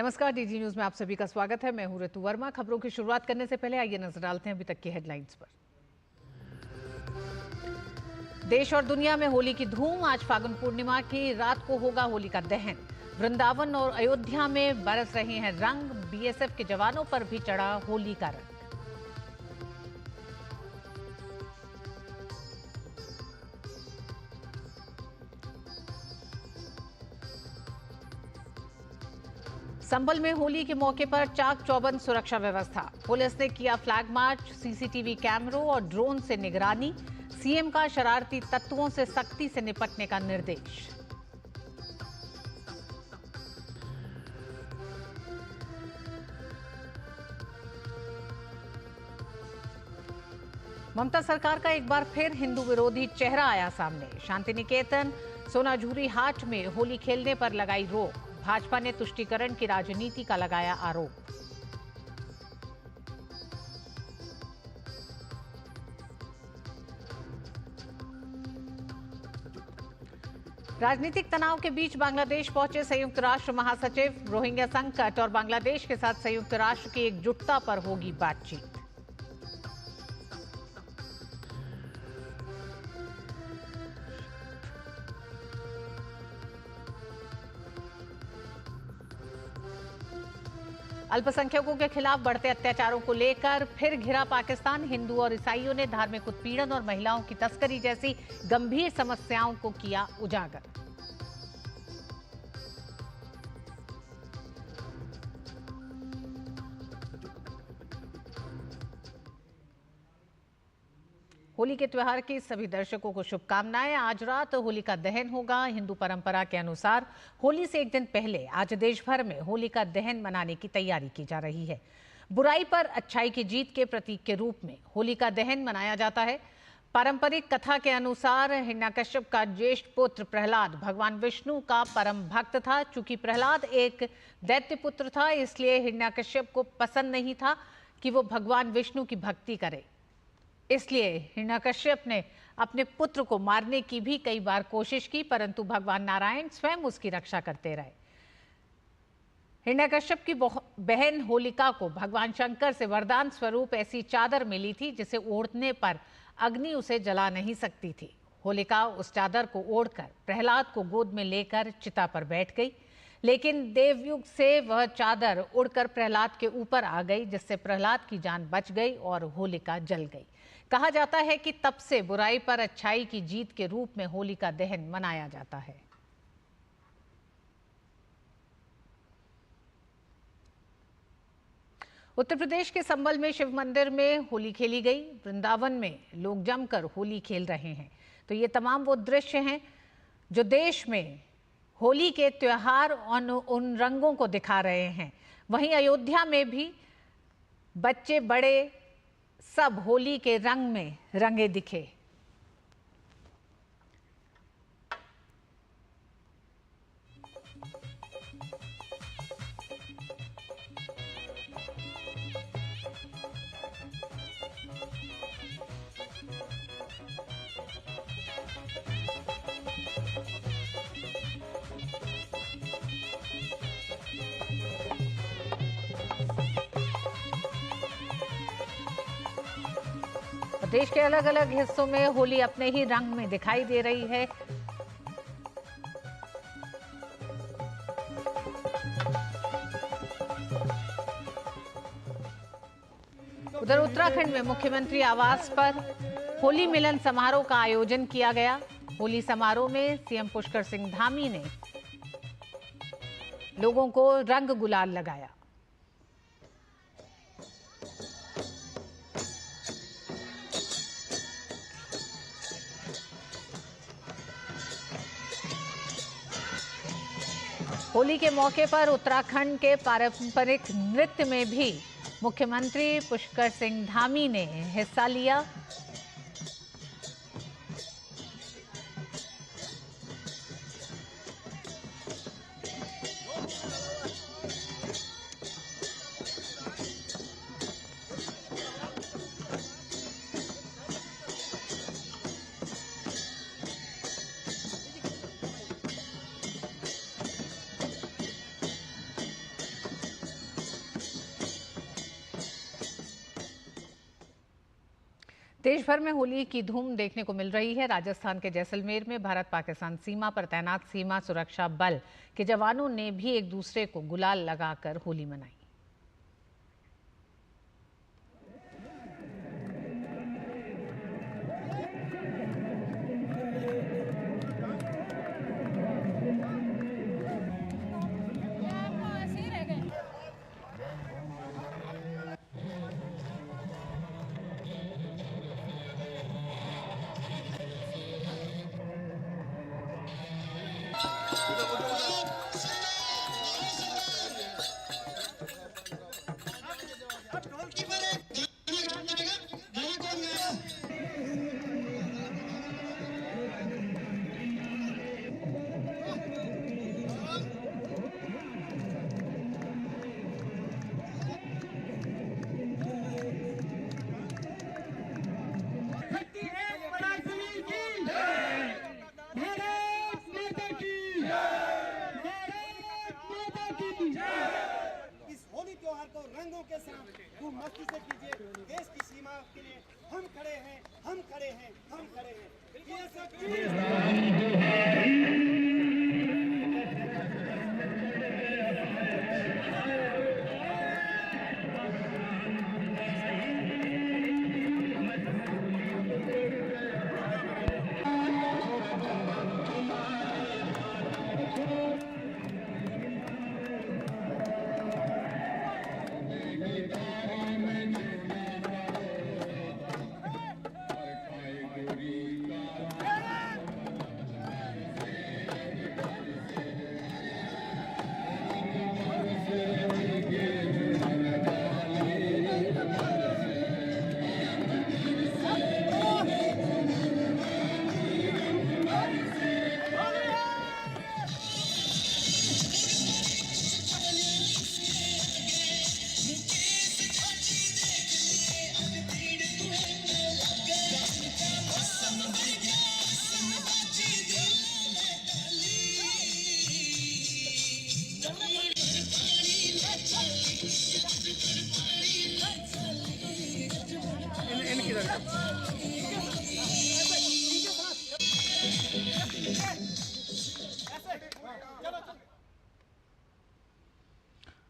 नमस्कार, DD news में आप सभी का स्वागत है। मैं हूं ऋतु वर्मा। खबरों की शुरुआत करने से पहले आइए नजर डालते हैं अभी तक की हेडलाइंस पर। देश और दुनिया में होली की धूम। आज फागुन पूर्णिमा की रात को होगा होली का दहन। वृंदावन और अयोध्या में बरस रहे हैं रंग। बीएसएफ के जवानों पर भी चढ़ा होली का रंग। संभल में होली के मौके पर चाक चौबंद सुरक्षा व्यवस्था। पुलिस ने किया फ्लैग मार्च, सीसीटीवी कैमरों और ड्रोन से निगरानी। सीएम का शरारती तत्वों से सख्ती से निपटने का निर्देश। ममता सरकार का एक बार फिर हिंदू विरोधी चेहरा आया सामने। शांति निकेतन सोनाझुरी हाट में होली खेलने पर लगाई रोक। भाजपा ने तुष्टीकरण की राजनीति का लगाया आरोप। राजनीतिक तनाव के बीच बांग्लादेश पहुंचे संयुक्त राष्ट्र महासचिव। रोहिंग्या संकट और बांग्लादेश के साथ संयुक्त राष्ट्र की एकजुटता पर होगी बातचीत। अल्पसंख्यकों के खिलाफ बढ़ते अत्याचारों को लेकर फिर घिरा पाकिस्तान। हिंदू और ईसाइयों ने धार्मिक उत्पीड़न और महिलाओं की तस्करी जैसी गंभीर समस्याओं को किया उजागर। होली के त्योहार की सभी दर्शकों को शुभकामनाएं। आज रात होली का दहन होगा। हिंदू परंपरा के अनुसार होली से एक दिन पहले आज देश भर में होली का दहन मनाने की तैयारी की जा रही है। बुराई पर अच्छाई की जीत के प्रतीक के रूप में होली का दहन मनाया जाता है। पारंपरिक कथा के अनुसार हिरण्यकश्यप का ज्येष्ठ पुत्र प्रहलाद भगवान विष्णु का परम भक्त था। चूंकि प्रहलाद एक दैत्य पुत्र था, इसलिए हिरण्यकश्यप को पसंद नहीं था कि वो भगवान विष्णु की भक्ति करे। इसलिए हिरण्यकश्यप ने अपने पुत्र को मारने की भी कई बार कोशिश की, परंतु भगवान नारायण स्वयं उसकी रक्षा करते रहे। हिरण्यकश्यप की बहन होलिका को भगवान शंकर से वरदान स्वरूप ऐसी चादर मिली थी जिसे ओढ़ने पर अग्नि उसे जला नहीं सकती थी। होलिका उस चादर को ओढ़कर प्रहलाद को गोद में लेकर चिता पर बैठ गई, लेकिन देवयुग से वह चादर उड़कर प्रहलाद के ऊपर आ गई, जिससे प्रहलाद की जान बच गई और होलिका जल गई। कहा जाता है कि तब से बुराई पर अच्छाई की जीत के रूप में होली का दहन मनाया जाता है। उत्तर प्रदेश के संभल में शिव मंदिर में होली खेली गई। वृंदावन में लोग जमकर होली खेल रहे हैं। तो ये तमाम वो दृश्य हैं जो देश में होली के त्योहार और उन रंगों को दिखा रहे हैं। वहीं अयोध्या में भी बच्चे बड़े सब होली के रंग में रंगे दिखे। देश के अलग अलग हिस्सों में होली अपने ही रंग में दिखाई दे रही है। उधर उत्तराखंड में मुख्यमंत्री आवास पर होली मिलन समारोह का आयोजन किया गया। होली समारोह में सीएम पुष्कर सिंह धामी ने लोगों को रंग गुलाल लगाया। होली के मौके पर उत्तराखंड के पारंपरिक नृत्य में भी मुख्यमंत्री पुष्कर सिंह धामी ने हिस्सा लिया। देश भर में होली की धूम देखने को मिल रही है। राजस्थान के जैसलमेर में भारत पाकिस्तान सीमा पर तैनात सीमा सुरक्षा बल के जवानों ने भी एक दूसरे को गुलाल लगाकर होली मनाई। त्योहार को रंगों के साथ खूब मस्ती से कीजिए। देश की सीमा के लिए हम खड़े हैं, हम खड़े हैं, हम खड़े हैं। ये सब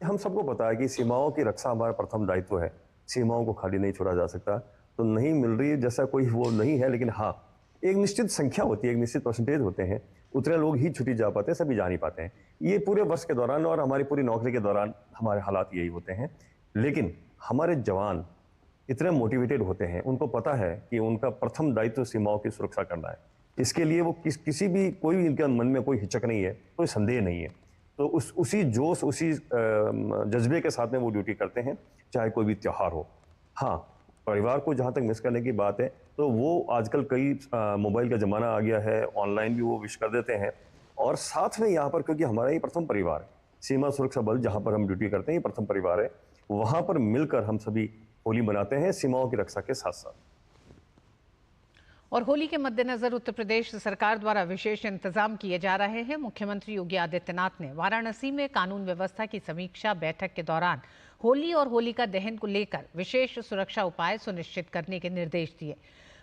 हम सबको पता है कि सीमाओं की रक्षा हमारा प्रथम दायित्व है। सीमाओं को खाली नहीं छोड़ा जा सकता। तो नहीं मिल रही है जैसा कोई वो नहीं है, लेकिन हाँ, एक निश्चित संख्या होती है, एक निश्चित परसेंटेज होते हैं, उतने लोग ही छुट्टी जा पाते हैं, सभी जा नहीं पाते हैं। ये पूरे वर्ष के दौरान और हमारी पूरी नौकरी के दौरान हमारे हालात यही होते हैं। लेकिन हमारे जवान इतने मोटिवेटेड होते हैं, उनको पता है कि उनका प्रथम दायित्व सीमाओं की सुरक्षा करना है। इसके लिए वो किसी भी कोई भी इनके मन में कोई हिचक नहीं है, कोई संदेह नहीं है। तो उसी जोश, उसी जज्बे के साथ में वो ड्यूटी करते हैं, चाहे कोई भी त्योहार हो। हाँ, परिवार को जहाँ तक मिस करने की बात है, तो वो आजकल कई मोबाइल का ज़माना आ गया है, ऑनलाइन भी वो विश कर देते हैं। और साथ में यहाँ पर, क्योंकि हमारा ये प्रथम परिवार है, सीमा सुरक्षा बल जहाँ पर हम ड्यूटी करते हैं, ये प्रथम परिवार है, वहाँ पर मिलकर हम सभी होली मनाते हैं सीमाओं की रक्षा के साथ साथ। और होली के मद्देनजर उत्तर प्रदेश सरकार द्वारा विशेष इंतजाम किए जा रहे हैं। मुख्यमंत्री योगी आदित्यनाथ ने वाराणसी में कानून व्यवस्था की समीक्षा बैठक के दौरान होली और होलिका दहन को लेकर विशेष सुरक्षा उपाय सुनिश्चित करने के निर्देश दिए।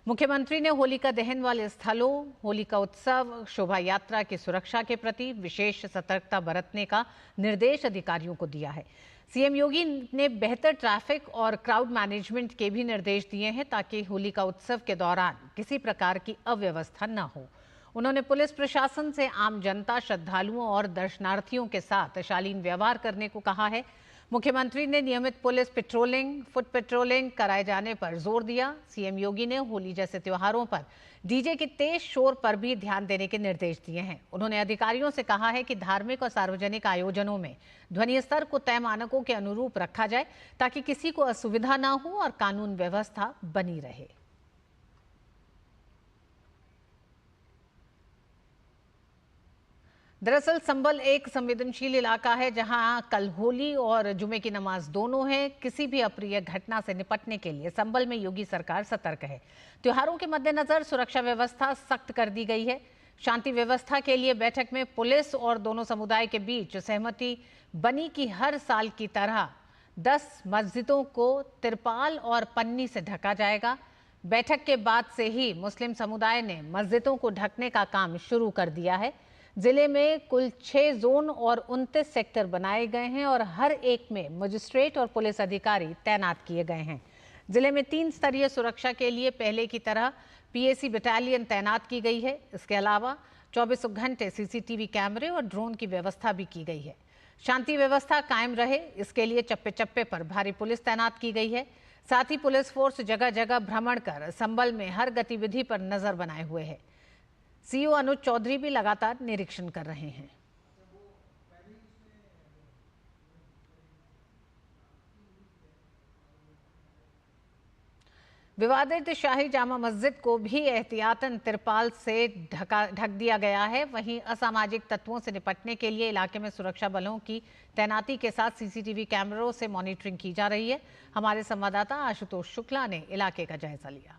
मुख्यमंत्री ने होलिका दहन वाले स्थलों, होलिका उत्सव, शोभा यात्रा की सुरक्षा के प्रति विशेष सतर्कता बरतने का निर्देश अधिकारियों को दिया है। सीएम योगी ने बेहतर ट्रैफिक और क्राउड मैनेजमेंट के भी निर्देश दिए हैं ताकि होलिका उत्सव के दौरान किसी प्रकार की अव्यवस्था न हो। उन्होंने पुलिस प्रशासन से आम जनता, श्रद्धालुओं और दर्शनार्थियों के साथ शालीन व्यवहार करने को कहा है। मुख्यमंत्री ने नियमित पुलिस पेट्रोलिंग, फुट पेट्रोलिंग कराए जाने पर जोर दिया। सीएम योगी ने होली जैसे त्योहारों पर डीजे के तेज शोर पर भी ध्यान देने के निर्देश दिए हैं। उन्होंने अधिकारियों से कहा है कि धार्मिक और सार्वजनिक आयोजनों में ध्वनि स्तर को तय मानकों के अनुरूप रखा जाए ताकि किसी को असुविधा ना हो और कानून व्यवस्था बनी रहे। दरअसल संभल एक संवेदनशील इलाका है जहां कल होली और जुमे की नमाज दोनों है। किसी भी अप्रिय घटना से निपटने के लिए संभल में योगी सरकार सतर्क है। त्योहारों के मद्देनजर सुरक्षा व्यवस्था सख्त कर दी गई है। शांति व्यवस्था के लिए बैठक में पुलिस और दोनों समुदाय के बीच सहमति बनी कि हर साल की तरह 10 मस्जिदों को तिरपाल और पन्नी से ढका जाएगा। बैठक के बाद से ही मुस्लिम समुदाय ने मस्जिदों को ढकने का काम शुरू कर दिया है। जिले में कुल 6 जोन और 29 सेक्टर बनाए गए हैं और हर एक में मजिस्ट्रेट और पुलिस अधिकारी तैनात किए गए हैं। जिले में 3 स्तरीय सुरक्षा के लिए पहले की तरह पीएसी बटालियन तैनात की गई है। इसके अलावा 24 घंटे सीसीटीवी कैमरे और ड्रोन की व्यवस्था भी की गई है। शांति व्यवस्था कायम रहे, इसके लिए चप्पे चप्पे पर भारी पुलिस तैनात की गई है। साथ ही पुलिस फोर्स जगह जगह भ्रमण कर संभल में हर गतिविधि पर नजर बनाए हुए है। सीओ अनुज चौधरी भी लगातार निरीक्षण कर रहे हैं। विवादित शाही जामा मस्जिद को भी एहतियातन तिरपाल से ढक दिया गया है। वहीं असामाजिक तत्वों से निपटने के लिए इलाके में सुरक्षा बलों की तैनाती के साथ सीसीटीवी कैमरों से मॉनिटरिंग की जा रही है। हमारे संवाददाता आशुतोष शुक्ला ने इलाके का जायजा लिया।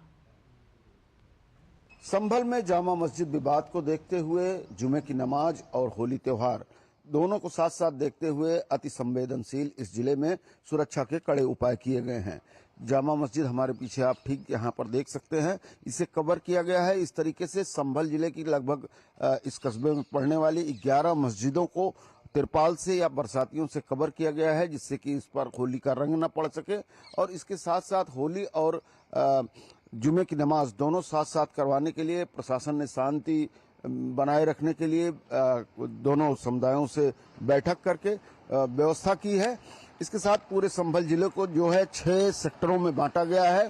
संभल में जामा मस्जिद विवाद को देखते हुए जुमे की नमाज और होली त्योहार दोनों को साथ साथ देखते हुए अति संवेदनशील इस जिले में सुरक्षा के कड़े उपाय किए गए हैं। जामा मस्जिद हमारे पीछे आप ठीक यहाँ पर देख सकते हैं, इसे कवर किया गया है। इस तरीके से संभल जिले की लगभग इस कस्बे में पड़ने वाली 11 मस्जिदों को तिरपाल से या बरसातियों से कवर किया गया है, जिससे कि इस पर होली का रंग न पड़ सके। और इसके साथ साथ होली और जुमे की नमाज दोनों साथ साथ करवाने के लिए प्रशासन ने शांति बनाए रखने के लिए दोनों समुदायों से बैठक करके व्यवस्था की है। इसके साथ पूरे संभल जिले को जो है 6 सेक्टरों में बांटा गया है।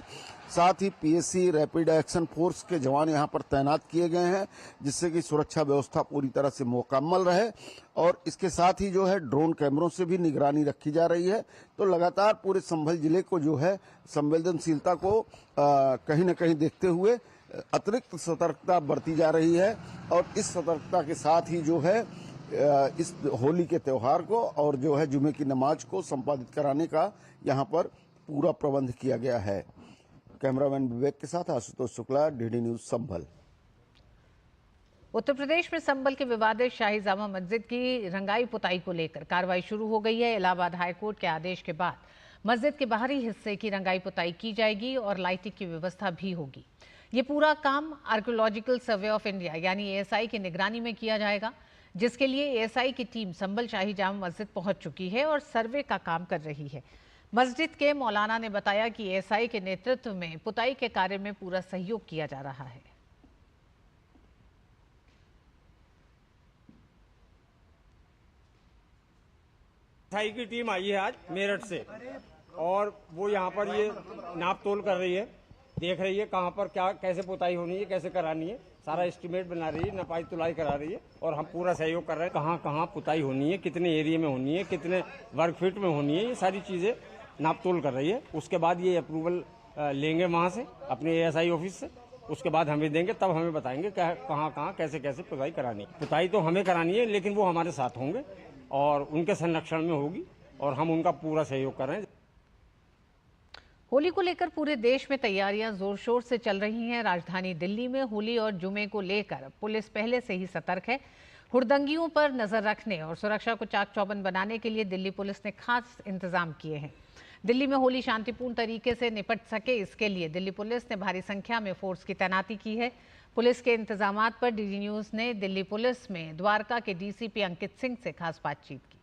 साथ ही पीएसी रैपिड एक्शन फोर्स के जवान यहां पर तैनात किए गए हैं, जिससे कि सुरक्षा व्यवस्था पूरी तरह से मुकम्मल रहे। और इसके साथ ही जो है ड्रोन कैमरों से भी निगरानी रखी जा रही है। तो लगातार पूरे संभल जिले को जो है संवेदनशीलता को कहीं न कहीं देखते हुए अतिरिक्त सतर्कता बरती जा रही है। और इस सतर्कता के साथ ही जो है इस होली के त्योहार को और जो है जुमे की नमाज को संपादित कराने का यहाँ पर पूरा प्रबंध किया गया है। कैमरामैन विवेक के साथ आशुतोष शुक्ला, डीडी न्यूज संभल। उत्तर प्रदेश में संभल के विवादित शाही जामा मस्जिद की रंगाई पुताई को लेकर कार्रवाई शुरू हो गई है। इलाहाबाद हाईकोर्ट के आदेश के बाद मस्जिद के बाहरी हिस्से की रंगाई पुताई की जाएगी और लाइटिंग की व्यवस्था भी होगी। ये पूरा काम आर्कियोलॉजिकल सर्वे ऑफ इंडिया यानी एएसआई की निगरानी में किया जाएगा, जिसके लिए एएसआई की टीम संभल शाही जामा मस्जिद पहुंच चुकी है और सर्वे का काम कर रही है। मस्जिद के मौलाना ने बताया कि एएसआई के नेतृत्व में पुताई के कार्य में पूरा सहयोग किया जा रहा है। एएसआई की टीम आई है आज मेरठ से और वो यहाँ पर ये नाप तोल कर रही है, देख रही है कहाँ पर क्या कैसे पुताई होनी है, कैसे करानी है, सारा एस्टीमेट बना रही है, नपाई तुलाई करा रही है और हम पूरा सहयोग कर रहे हैं। कहाँ कहाँ पुताई होनी है, कितने एरिया में होनी है, कितने वर्ग फीट में होनी है, ये सारी चीज़ें नाप तोल कर रही है। उसके बाद ये अप्रूवल लेंगे वहाँ से अपने एएसआई ऑफिस से, उसके बाद हमें देंगे, तब हमें बताएंगे कहाँ कहाँ कैसे कैसे पुताई करानी है। पुताई तो हमें करानी है, लेकिन वो हमारे साथ होंगे और उनके संरक्षण में होगी और हम उनका पूरा सहयोग कर रहे हैं। होली को लेकर पूरे देश में तैयारियां जोर शोर से चल रही हैं। राजधानी दिल्ली में होली और जुमे को लेकर पुलिस पहले से ही सतर्क है। हुड़दंगियों पर नजर रखने और सुरक्षा को चाक चौबंद बनाने के लिए दिल्ली पुलिस ने खास इंतजाम किए हैं। दिल्ली में होली शांतिपूर्ण तरीके से निपट सके, इसके लिए दिल्ली पुलिस ने भारी संख्या में फोर्स की तैनाती की है। पुलिस के इंतजामात पर डीडी न्यूज ने दिल्ली पुलिस में द्वारका के डीसीपी अंकित सिंह से खास बातचीत की।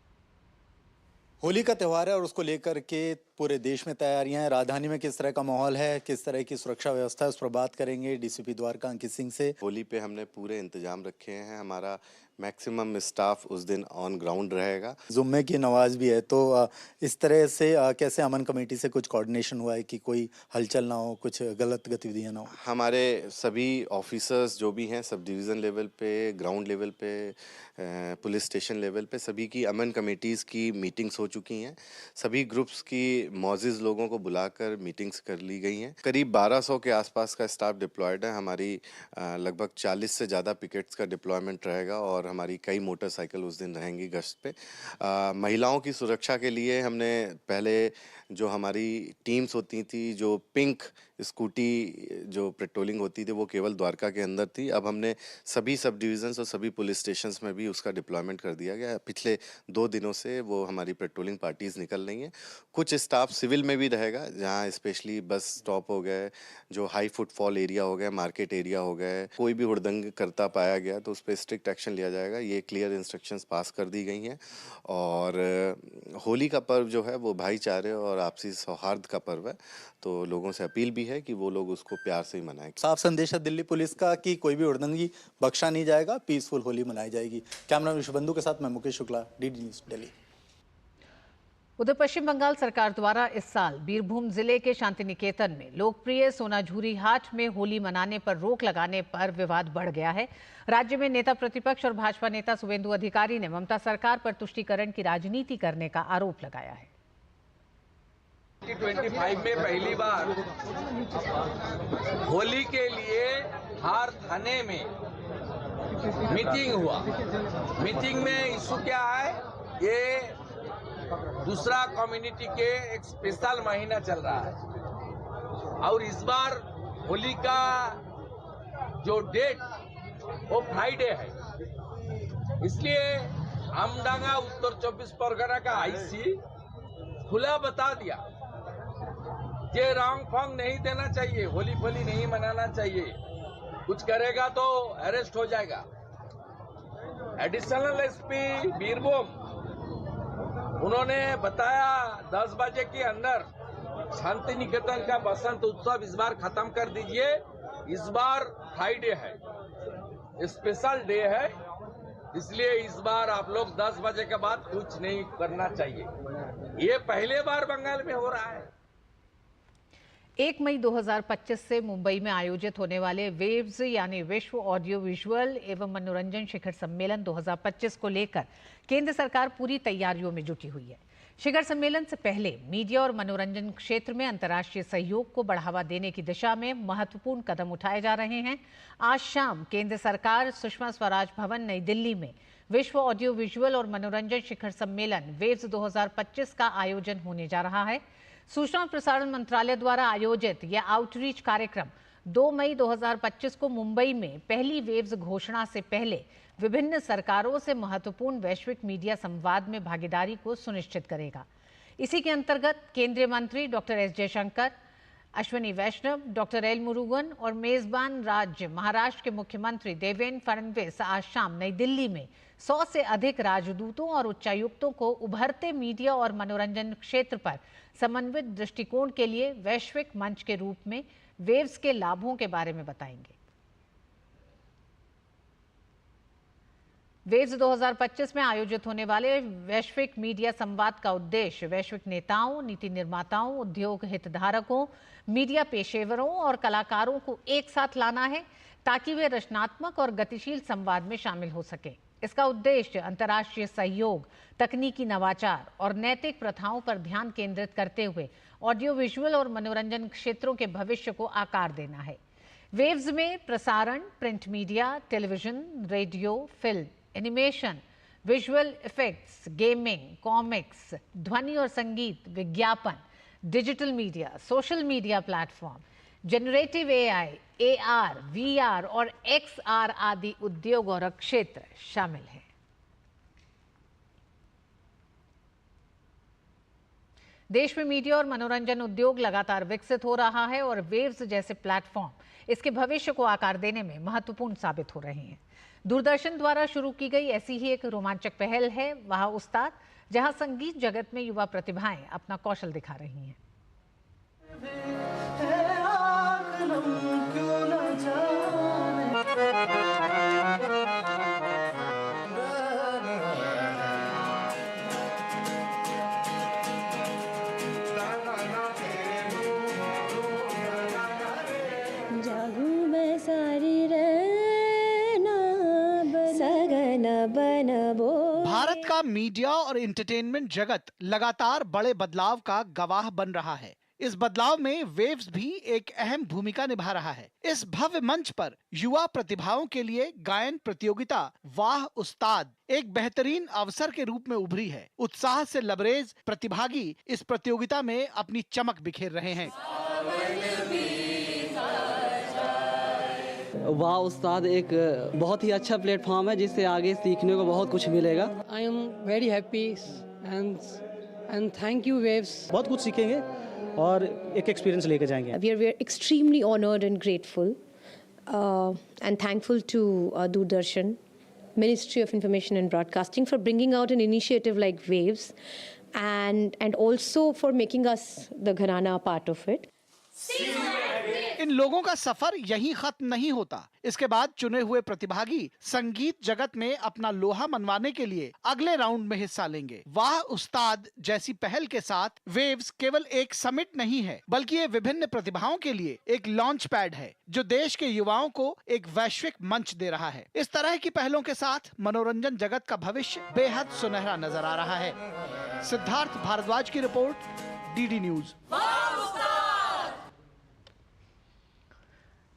होली का त्यौहार है और उसको लेकर के पूरे देश में तैयारियां हैं। राजधानी में किस तरह का माहौल है, किस तरह की सुरक्षा व्यवस्था है, उस पर बात करेंगे डीसीपी द्वारका अंकित सिंह से। होली पे हमने पूरे इंतजाम रखे हैं। हमारा मैक्सिमम स्टाफ उस दिन ऑन ग्राउंड रहेगा। जुम्मे की नमाज भी है, तो इस तरह से कैसे अमन कमेटी से कुछ कोऑर्डिनेशन हुआ है कि कोई हलचल ना हो, कुछ गलत गतिविधियां ना हो? हमारे सभी ऑफिसर्स जो भी हैं सब डिवीज़न लेवल पे, ग्राउंड लेवल पे, पुलिस स्टेशन लेवल पे सभी की अमन कमेटीज़ की मीटिंग्स हो चुकी हैं। सभी ग्रुप्स की मौजिज़ लोगों को बुलाकर मीटिंग्स कर ली गई हैं। करीब 1200 के आसपास का स्टाफ डिप्लॉयड है। हमारी लगभग 40 से ज़्यादा पिकेट्स का डिप्लॉयमेंट रहेगा और हमारी कई मोटरसाइकिल उस दिन रहेंगी गश्त पे। महिलाओं की सुरक्षा के लिए हमने पहले जो हमारी टीम्स होती थी, जो पिंक स्कूटी जो पेट्रोलिंग होती थी वो केवल द्वारका के अंदर थी। अब हमने सभी सब डिविजन्स और सभी पुलिस स्टेशंस में भी उसका डिप्लॉयमेंट कर दिया गया है। पिछले 2 दिनों से वो हमारी पेट्रोलिंग पार्टीज निकल रही हैं। कुछ स्टाफ सिविल में भी रहेगा, जहाँ स्पेशली बस स्टॉप हो गए, जो हाई फुटफॉल एरिया हो गया, मार्केट एरिया हो गए, कोई भी हुड़दंग करता पाया गया तो उस पर स्ट्रिक्ट एक्शन लिया जाएगा। ये क्लियर इंस्ट्रक्शंस पास कर दी गई हैं। और होली का पर्व जो है वो भाईचारे और आपसी सौहार्द का पर्व है, तो लोगों से अपील भी है कि वो लोग उसको प्यार से ही मनाएं। साफ संदेश है दिल्ली पुलिस का कि कोई भी हुड़दंगी बख्शा नहीं जाएगा, पीसफुल होली मनाई जाएगी। कैमरा विश्वबंधु के साथ मैं मुकेश शुक्ला, डीडी न्यूज़ दिल्ली। उधर पश्चिम बंगाल सरकार द्वारा इस साल बीरभूम जिले के शांति निकेतन में लोकप्रिय सोनाझुरी हाट में होली मनाने पर रोक लगाने पर विवाद बढ़ गया है। राज्य में नेता प्रतिपक्ष और भाजपा नेता शुभेंदु अधिकारी ने ममता सरकार पर तुष्टीकरण की राजनीति करने का आरोप लगाया है। 25 में पहली बार होली के लिए हर थाने में मीटिंग हुआ। मीटिंग में इशू क्या है, ये दूसरा कम्युनिटी के एक स्पेशल महीना चल रहा है और इस बार होली का जो डेट वो फ्राइडे है, इसलिए आमडांगा उत्तर 24 परगना का आईसी खुला बता दिया कि रॉन्ग फॉन्ग नहीं देना चाहिए, होली फोली नहीं मनाना चाहिए, कुछ करेगा तो अरेस्ट हो जाएगा। एडिशनल एसपी बीरभूम उन्होंने बताया 10 बजे के अंदर शांति निकेतन का बसंत उत्सव इस बार खत्म कर दीजिए। इस बार फ्राइडे है, स्पेशल डे है, इसलिए इस बार आप लोग 10 बजे के बाद कुछ नहीं करना चाहिए। ये पहले बार बंगाल में हो रहा है। 1 मई 2025 से मुंबई में आयोजित होने वाले वेव्स यानी विश्व ऑडियो विजुअल एवं मनोरंजन शिखर सम्मेलन 2025 को लेकर केंद्र सरकार पूरी तैयारियों में जुटी हुई है। शिखर सम्मेलन से पहले मीडिया और मनोरंजन क्षेत्र में अंतर्राष्ट्रीय सहयोग को बढ़ावा देने की दिशा में महत्वपूर्ण कदम उठाए जा रहे हैं। आज शाम केंद्र सरकार सुषमा स्वराज भवन नई दिल्ली में विश्व ऑडियो विजुअल और मनोरंजन शिखर सम्मेलन वेव्स 2025 का आयोजन होने जा रहा है। सूचना और प्रसारण मंत्रालय द्वारा आयोजित यह आउटरीच कार्यक्रम 2 मई 2025 को मुंबई में पहली वेव्स घोषणा से पहले विभिन्न सरकारों से महत्वपूर्ण वैश्विक मीडिया संवाद में भागीदारी को सुनिश्चित करेगा। इसी के अंतर्गत केंद्रीय मंत्री डॉक्टर एस जयशंकर, अश्विनी वैष्णव, डॉक्टर एल मुरुगन और मेजबान राज्य महाराष्ट्र के मुख्यमंत्री देवेंद्र फडणवीस आज शाम नई दिल्ली में 100 से अधिक राजदूतों और उच्चायुक्तों को उभरते मीडिया और मनोरंजन क्षेत्र पर समन्वित दृष्टिकोण के लिए वैश्विक मंच के रूप में वेव्स के लाभों के बारे में बताएंगे। वेव्स 2025 में आयोजित होने वाले वैश्विक मीडिया संवाद का उद्देश्य वैश्विक नेताओं, नीति निर्माताओं, उद्योग हितधारकों, मीडिया पेशेवरों और कलाकारों को एक साथ लाना है ताकि वे रचनात्मक और गतिशील संवाद में शामिल हो सकें। इसका उद्देश्य अंतर्राष्ट्रीय सहयोग, तकनीकी नवाचार और नैतिक प्रथाओं पर ध्यान केंद्रित करते हुए ऑडियो विजुअल और मनोरंजन क्षेत्रों के भविष्य को आकार देना है। वेव्स में प्रसारण, print media, television, radio, film, animation, visual effects, gaming, comics, ध्वनि और संगीत, विज्ञापन, digital media, social media platform, generative AI, AR, VR और एक्सआर आदि उद्योग और क्षेत्र शामिल हैं। देश में मीडिया और मनोरंजन उद्योग लगातार विकसित हो रहा है और वेव्स जैसे प्लेटफॉर्म इसके भविष्य को आकार देने में महत्वपूर्ण साबित हो रहे हैं। दूरदर्शन द्वारा शुरू की गई ऐसी ही एक रोमांचक पहल है वहाँ उस्ताद, जहां संगीत जगत में युवा प्रतिभाएं अपना कौशल दिखा रही हैं। भारत का मीडिया और एंटरटेनमेंट जगत लगातार बड़े बदलाव का गवाह बन रहा है। इस बदलाव में वेव्स भी एक अहम भूमिका निभा रहा है। इस भव्य मंच पर युवा प्रतिभाओं के लिए गायन प्रतियोगिता वाह उस्ताद एक बेहतरीन अवसर के रूप में उभरी है। उत्साह से लबरेज प्रतिभागी इस प्रतियोगिता में अपनी चमक बिखेर रहे हैं। वाह उस्ताद एक बहुत ही अच्छा प्लेटफॉर्म है जिससे आगे सीखने को बहुत कुछ मिलेगा। I am very happy and thank you Waves. बहुत कुछ सीखेंगे और एक एक्सपीरियंस लेके जाएंगे। We are extremely honoured and grateful and thankful to Doordarshan, Ministry of Information and Broadcasting for bringing out an initiative like Waves and also for making us the Gharana a part of it. इन लोगों का सफर यहीं खत्म नहीं होता। इसके बाद चुने हुए प्रतिभागी संगीत जगत में अपना लोहा मनवाने के लिए अगले राउंड में हिस्सा लेंगे। वाह उस्ताद जैसी पहल के साथ वेव्स केवल एक समिट नहीं है, बल्कि ये विभिन्न प्रतिभाओं के लिए एक लॉन्च पैड है जो देश के युवाओं को एक वैश्विक मंच दे रहा है। इस तरह की पहलों के साथ मनोरंजन जगत का भविष्य बेहद सुनहरा नजर आ रहा है। सिद्धार्थ भारद्वाज की रिपोर्ट, DD न्यूज।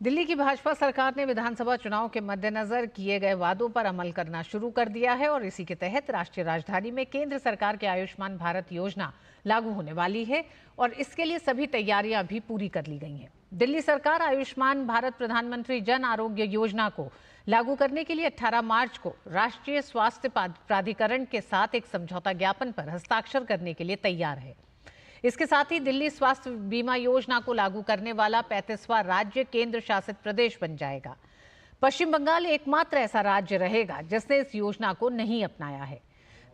दिल्ली की भाजपा सरकार ने विधानसभा चुनाव के मद्देनजर किए गए वादों पर अमल करना शुरू कर दिया है और इसी के तहत राष्ट्रीय राजधानी में केंद्र सरकार की आयुष्मान भारत योजना लागू होने वाली है और इसके लिए सभी तैयारियां भी पूरी कर ली गई हैं। दिल्ली सरकार आयुष्मान भारत प्रधानमंत्री जन आरोग्य योजना को लागू करने के लिए 18 मार्च को राष्ट्रीय स्वास्थ्य प्राधिकरण के साथ एक समझौता ज्ञापन पर हस्ताक्षर करने के लिए तैयार है। इसके साथ ही दिल्ली स्वास्थ्य बीमा योजना को लागू करने वाला 35वां राज्य केंद्र शासित प्रदेश बन जाएगा। पश्चिम बंगाल एकमात्र ऐसा राज्य रहेगा जिसने इस योजना को नहीं अपनाया है।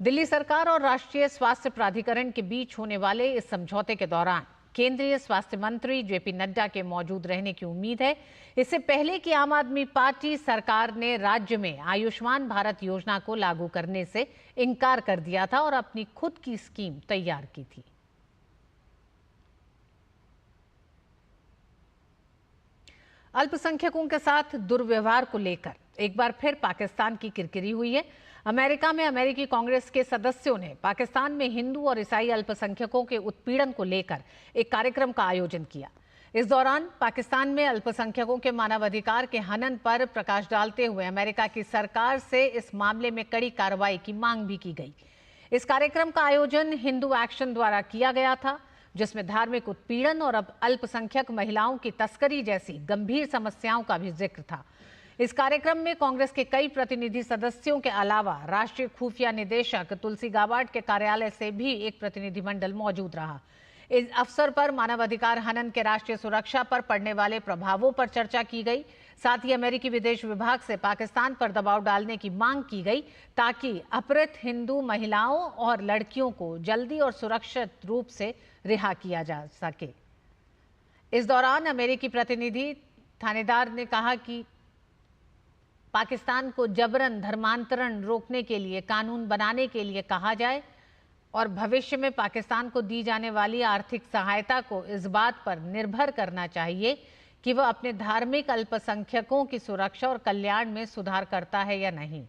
दिल्ली सरकार और राष्ट्रीय स्वास्थ्य प्राधिकरण के बीच होने वाले इस समझौते के दौरान केंद्रीय स्वास्थ्य मंत्री JP नड्डा के मौजूद रहने की उम्मीद है। इससे पहले कि आम आदमी पार्टी सरकार ने राज्य में आयुष्मान भारत योजना को लागू करने से इनकार कर दिया था और अपनी खुद की स्कीम तैयार की थी। अल्पसंख्यकों के साथ दुर्व्यवहार को लेकर एक बार फिर पाकिस्तान की किरकिरी हुई है। अमेरिका में अमेरिकी कांग्रेस के सदस्यों ने पाकिस्तान में हिंदू और ईसाई अल्पसंख्यकों के उत्पीड़न को लेकर एक कार्यक्रम का आयोजन किया। इस दौरान पाकिस्तान में अल्पसंख्यकों के मानवाधिकार के हनन पर प्रकाश डालते हुए अमेरिका की सरकार से इस मामले में कड़ी कार्रवाई की मांग भी की गई। इस कार्यक्रम का आयोजन हिंदू एक्शन द्वारा किया गया था, जिसमें धार्मिक उत्पीड़न और अब अल्पसंख्यक महिलाओं की तस्करी जैसी गंभीर समस्याओं का भी जिक्र था। इस कार्यक्रम में कांग्रेस के कई प्रतिनिधि सदस्यों के अलावा राष्ट्रीय खुफिया निदेशक तुलसी गाबार्ड के कार्यालय से भी एक प्रतिनिधिमंडल मौजूद रहा। इस अवसर पर मानवाधिकार हनन के राष्ट्रीय सुरक्षा पर पड़ने वाले प्रभावों पर चर्चा की गई। साथ ही अमेरिकी विदेश विभाग से पाकिस्तान पर दबाव डालने की मांग की गई ताकि अपहृत हिंदू महिलाओं और लड़कियों को जल्दी और सुरक्षित रूप से रिहा किया जा सके। इस दौरान अमेरिकी प्रतिनिधि थानेदार ने कहा कि पाकिस्तान को जबरन धर्मांतरण रोकने के लिए कानून बनाने के लिए कहा जाए और भविष्य में पाकिस्तान को दी जाने वाली आर्थिक सहायता को इस बात पर निर्भर करना चाहिए कि वह अपने धार्मिक अल्पसंख्यकों की सुरक्षा और कल्याण में सुधार करता है या नहीं।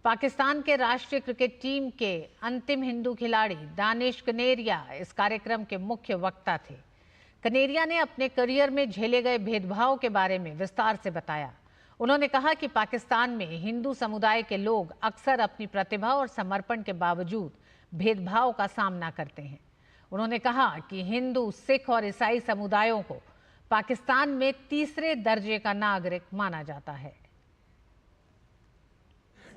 पाकिस्तान के राष्ट्रीय क्रिकेट टीम के अंतिम हिंदू खिलाड़ी दानिश कनेरिया इस कार्यक्रम के मुख्य वक्ता थे। कनेरिया ने अपने करियर में झेले गए भेदभाव के बारे में विस्तार से बताया। उन्होंने कहा कि पाकिस्तान में हिंदू समुदाय के लोग अक्सर अपनी प्रतिभा और समर्पण के बावजूद भेदभाव का सामना करते हैं। उन्होंने कहा कि हिंदू, सिख और ईसाई समुदायों को पाकिस्तान में तीसरे दर्जे का नागरिक माना जाता है।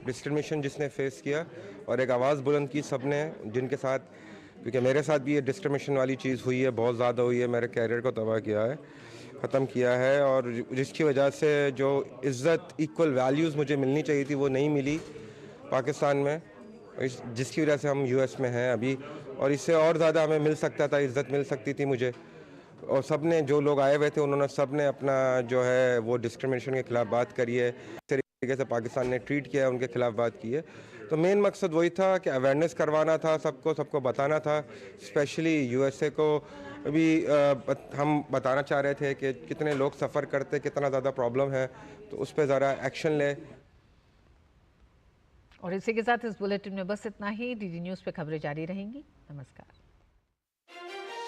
डिस्क्रिमिनेशन जिसने फेस किया और एक आवाज़ बुलंद की सबने, जिनके साथ, क्योंकि मेरे साथ भी ये डिस्क्रिमिनेशन वाली चीज़ हुई है, बहुत ज़्यादा हुई है, मेरे कैरियर को तबाह किया है, ख़त्म किया है और जिसकी वजह से जो इज़्ज़त, इक्वल वैल्यूज़ मुझे मिलनी चाहिए थी वो नहीं मिली पाकिस्तान में, जिसकी वजह से हम US में हैं अभी और इससे और ज़्यादा हमें मिल सकता था, इज़्ज़त मिल सकती थी मुझे। और सब ने, जो लोग आए हुए थे, उन्होंने सब ने अपना जो है वो डिस्क्रिमिनेशन के खिलाफ बात करी है, इस तरीके से पाकिस्तान ने ट्रीट किया है, उनके खिलाफ बात की है। तो मेन मकसद वही था कि अवेयरनेस करवाना था, सबको बताना था। स्पेशली USA को भी हम बताना चाह रहे थे कि कितने लोग सफ़र करते, कितना ज़्यादा प्रॉब्लम है, तो उस पर ज़रा एक्शन ले। और इसी के साथ इस बुलेटिन में बस इतना ही। DD न्यूज़ पे खबरें जारी रहेंगी। नमस्कार।